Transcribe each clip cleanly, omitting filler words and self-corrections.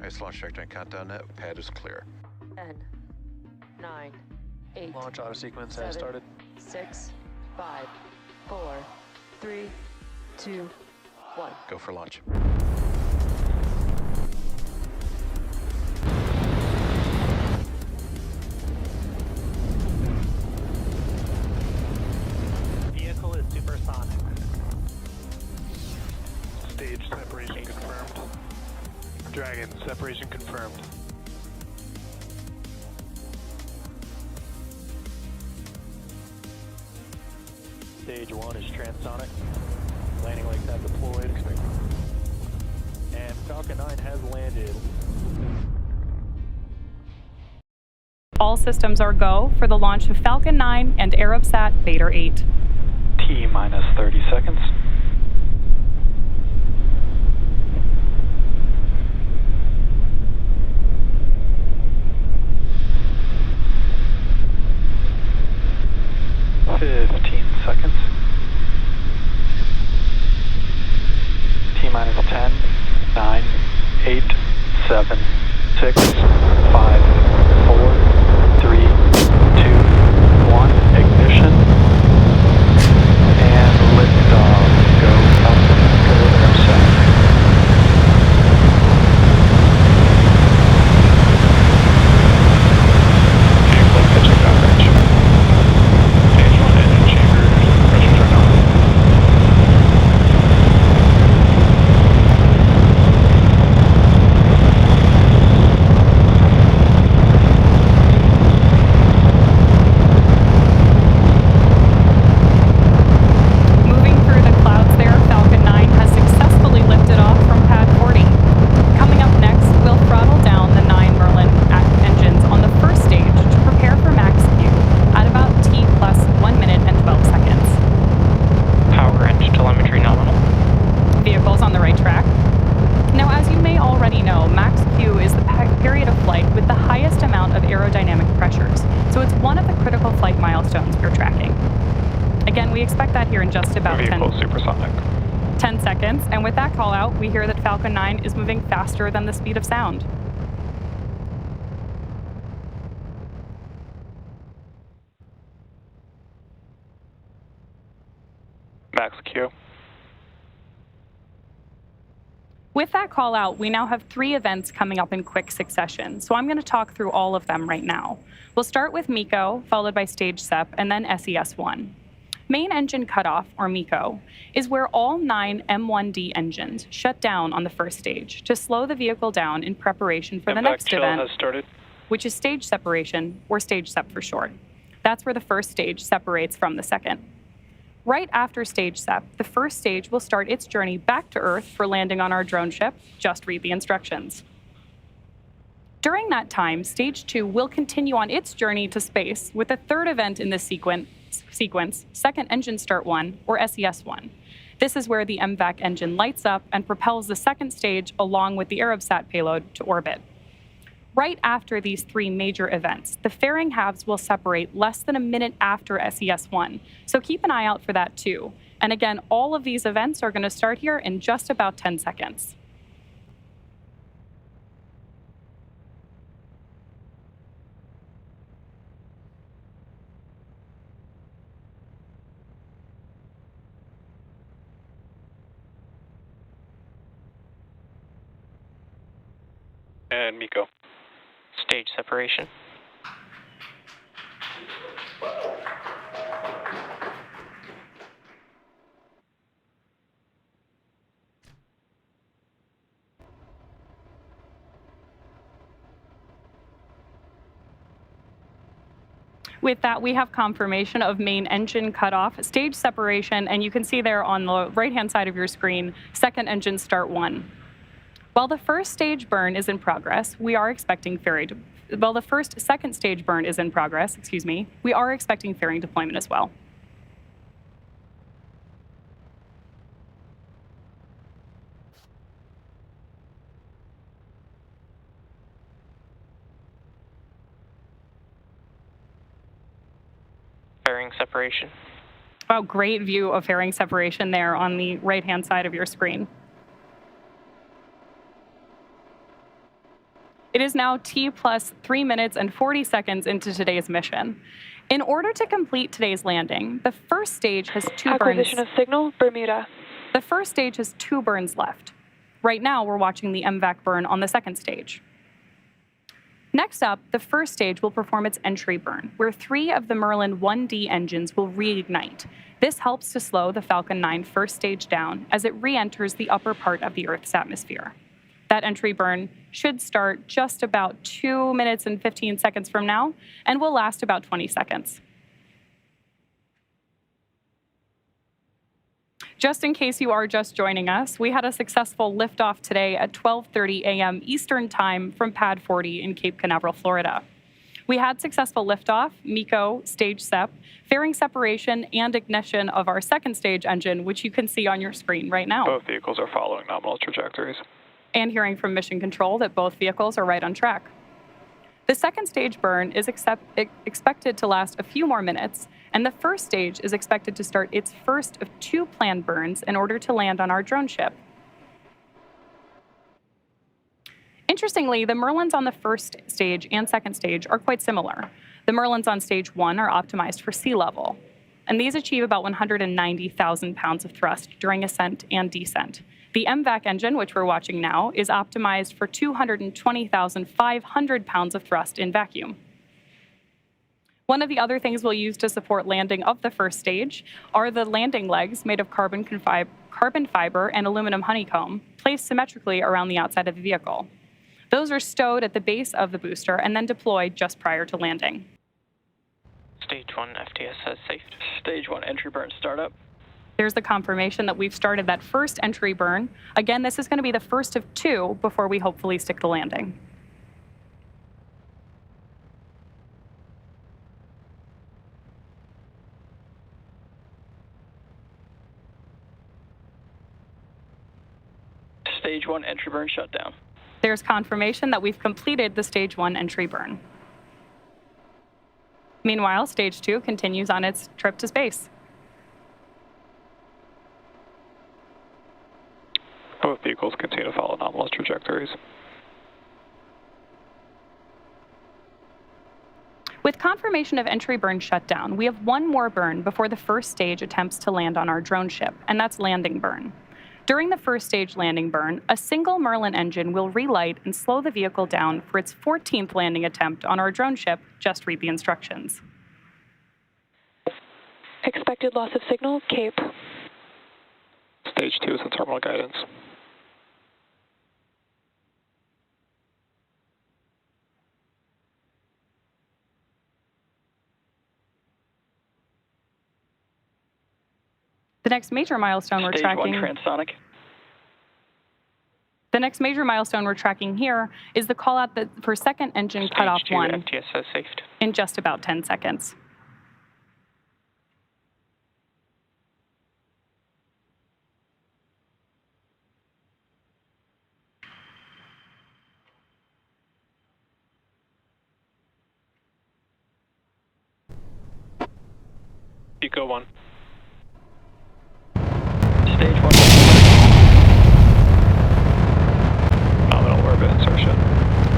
Nice launch checkpoint countdown net. Pad is clear. 10, 9, 8. Launch auto sequence 7, has started. 6, 5, 4, 3, 2, 1. Go for launch. Vehicle is supersonic. Stage separation confirmed. Dragon, separation confirmed. Stage 1 is transonic. Landing legs have deployed. And Falcon 9 has landed. All systems are go for the launch of Falcon 9 and ARABSAT BADR-8. T minus 30 seconds. Seconds. T minus 10, 9, 8, 7, 6, 5, 4, 3, 2, 1. Ignition. And liftoff. Go Falcon, go ARABSAT. Pitching coverage. Stage 1 engine chamber. Pressure turn on. Moving through the clouds there, Falcon 9 has successfully lifted off from pad 40. Coming up next, we'll throttle down the 9 Merlin engines on the first stage to prepare for max Q at about T plus 1 minute and 12 seconds. Power engine telemetry nominal. Vehicles on the right track. Now, as you may already know, max Q is the period of flight with the highest amount of aerodynamic pressures, so it's one of the critical flight milestones we're tracking. Again, we expect that here in just about 10 supersonic. seconds, and with that call out, we hear that Falcon 9 is moving faster than the speed of sound. Max Q. With that call out, we now have 3 events coming up in quick succession, so I'm going to talk through all of them right now. We'll start with MECO, followed by stage SEP, and then SES-1. Main engine cutoff, or MECO, is where all 9 M1D engines shut down on the first stage to slow the vehicle down in preparation for the next event, has started. which is stage separation, or stage SEP for short. That's where the first stage separates from the second. Right after stage SEP, the first stage will start its journey back to Earth for landing on our drone ship. Just read the instructions. During that time, stage 2 will continue on its journey to space with a third event in this sequence, second engine start 1, or SES-1. This is where the MVAC engine lights up and propels the second stage along with the ARABSAT payload to orbit. Right after these 3 major events, the fairing halves will separate less than a minute after SES-1, so keep an eye out for that too. And again, all of these events are going to start here in just about 10 seconds. And MECO. Stage separation. With that, we have confirmation of main engine cutoff, stage separation, and you can see there on the right-hand side of your screen, second engine start 1. While the first stage burn is in progress, we are expecting fairing deployment as well. Fairing separation. Wow, great view of fairing separation there on the right-hand side of your screen. It is now T plus 3 minutes and 40 seconds into today's mission. In order to complete today's landing, the first stage has two Acquisition burns. of signal, Bermuda. The first stage has 2 burns left. Right now, we're watching the MVAC burn on the second stage. Next up, the first stage will perform its entry burn, where 3 of the Merlin 1D engines will reignite. This helps to slow the Falcon 9 first stage down as it re-enters the upper part of the Earth's atmosphere. That entry burn should start just about 2 minutes and 15 seconds from now and will last about 20 seconds. Just in case you are just joining us, we had a successful liftoff today at 12:30 a.m. Eastern Time from Pad 40 in Cape Canaveral, Florida. We had successful liftoff, MECO, stage SEP, fairing separation, and ignition of our second stage engine, which you can see on your screen right now. Both vehicles are following nominal trajectories. And hearing from Mission Control that both vehicles are right on track. The second stage burn is expected to last a few more minutes, and the first stage is expected to start its first of 2 planned burns in order to land on our drone ship. Interestingly, the Merlins on the first stage and second stage are quite similar. The Merlins on stage 1 are optimized for sea level, and these achieve about 190,000 pounds of thrust during ascent and descent. The MVAC engine, which we're watching now, is optimized for 220,500 pounds of thrust in vacuum. One of the other things we'll use to support landing of the first stage are the landing legs made of carbon fiber and aluminum honeycomb, placed symmetrically around the outside of the vehicle. Those are stowed at the base of the booster and then deployed just prior to landing. Stage 1 FTS has safed. Stage 1 entry burn startup. There's the confirmation that we've started that first entry burn. Again, this is going to be the first of 2 before we hopefully stick the landing. Stage 1 entry burn shutdown. There's confirmation that we've completed the stage 1 entry burn. Meanwhile, stage 2 continues on its trip to space. Both vehicles continue to follow nominal trajectories. With confirmation of entry burn shutdown, we have 1 more burn before the first stage attempts to land on our drone ship, and that's landing burn. During the first stage landing burn, a single Merlin engine will relight and slow the vehicle down for its 14th landing attempt on our drone ship. Just read the instructions. Expected loss of signal, Cape. Stage 2 is in terminal guidance. The next major milestone we're Stage tracking. 1 transonic. The next major milestone we're tracking here is the call out for second engine cutoff Stage 2 1 FTS has safed. in just about 10 seconds. Eco 1. Stage 1. Nominal orbit insertion.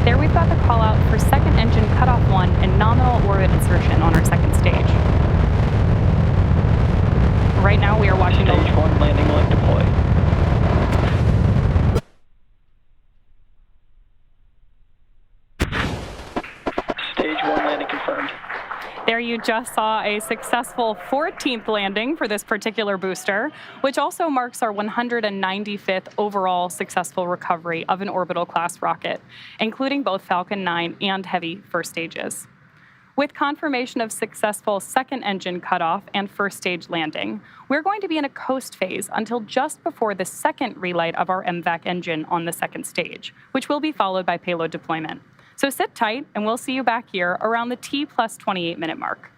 There we've got the call out for second engine cutoff 1 and nominal orbit insertion on our second stage. Right now we are watching Stage 1 landing leg deploy. Stage 1 landing confirmed. There you just saw a successful 14th landing for this particular booster, which also marks our 195th overall successful recovery of an orbital class rocket, including both Falcon 9 and Heavy first stages. With confirmation of successful second engine cutoff and first stage landing, we're going to be in a coast phase until just before the second relight of our MVAC engine on the second stage, which will be followed by payload deployment. So sit tight, and we'll see you back here around the T plus 28 minute mark.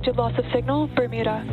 Unexpected loss of signal, Bermuda.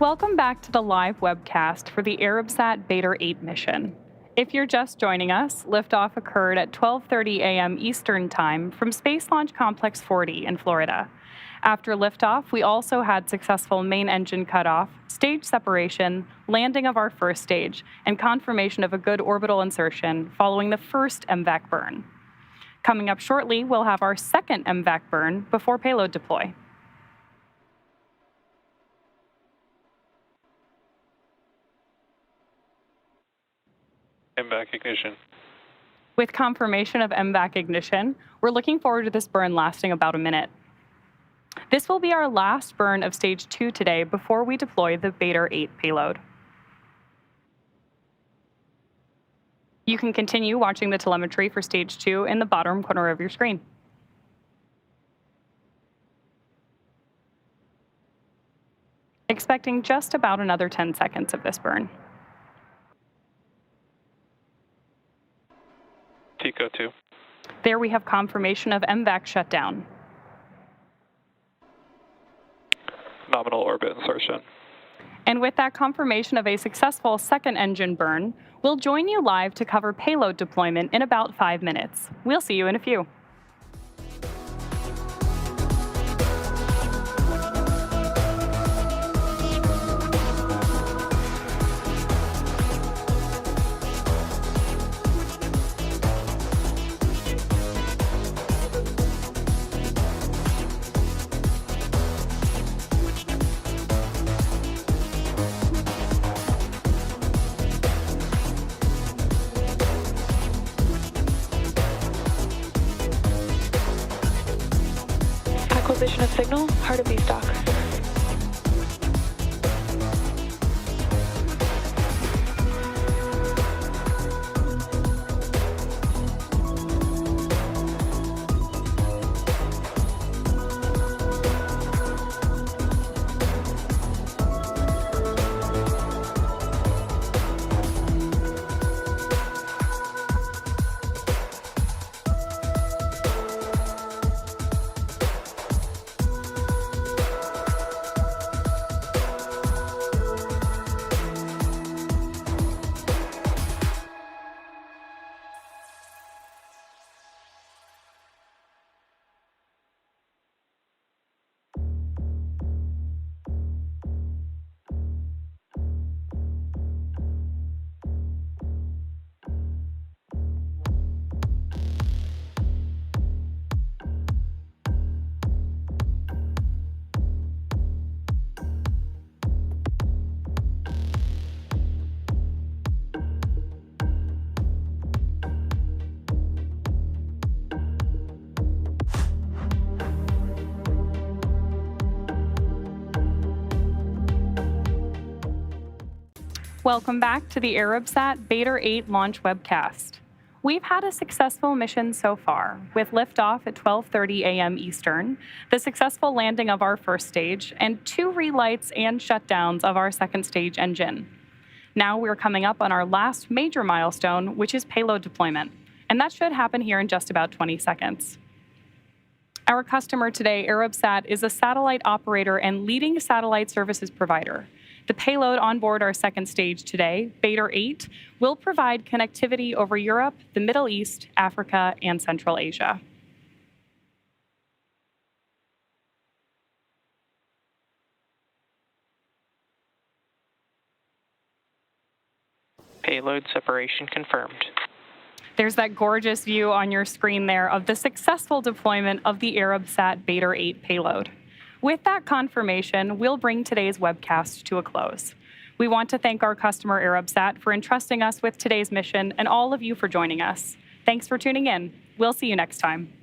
Welcome back to the live webcast for the ARABSAT BADR-8 mission. If you're just joining us, liftoff occurred at 12:30 a.m. Eastern Time from Space Launch Complex 40 in Florida. After liftoff, we also had successful main engine cutoff, stage separation, landing of our first stage, and confirmation of a good orbital insertion following the first MVAC burn. Coming up shortly, we'll have our second MVAC burn before payload deploy. MVAC ignition. With confirmation of MVAC ignition, we're looking forward to this burn lasting about a minute. This will be our last burn of stage 2 today before we deploy the BADR-8 payload. You can continue watching the telemetry for stage 2 in the bottom corner of your screen. Expecting just about another 10 seconds of this burn. TECO 2. There we have confirmation of MVAC shutdown. Nominal orbit insertion. And with that confirmation of a successful second engine burn, we'll join you live to cover payload deployment in about 5 minutes. We'll see you in a few. Acquisition of signal, HardiX dock. Welcome back to the ARABSAT BADR-8 launch webcast. We've had a successful mission so far, with liftoff at 12:30 a.m. Eastern, the successful landing of our first stage, and 2 relights and shutdowns of our second stage engine. Now we're coming up on our last major milestone, which is payload deployment, and that should happen here in just about 20 seconds. Our customer today, ARABSAT, is a satellite operator and leading satellite services provider. The payload on board our second stage today, BADR-8, will provide connectivity over Europe, the Middle East, Africa, and Central Asia. Payload separation confirmed. There's that gorgeous view on your screen there of the successful deployment of the ARABSAT BADR-8 payload. With that confirmation, we'll bring today's webcast to a close. We want to thank our customer ARABSAT for entrusting us with today's mission and all of you for joining us. Thanks for tuning in. We'll see you next time.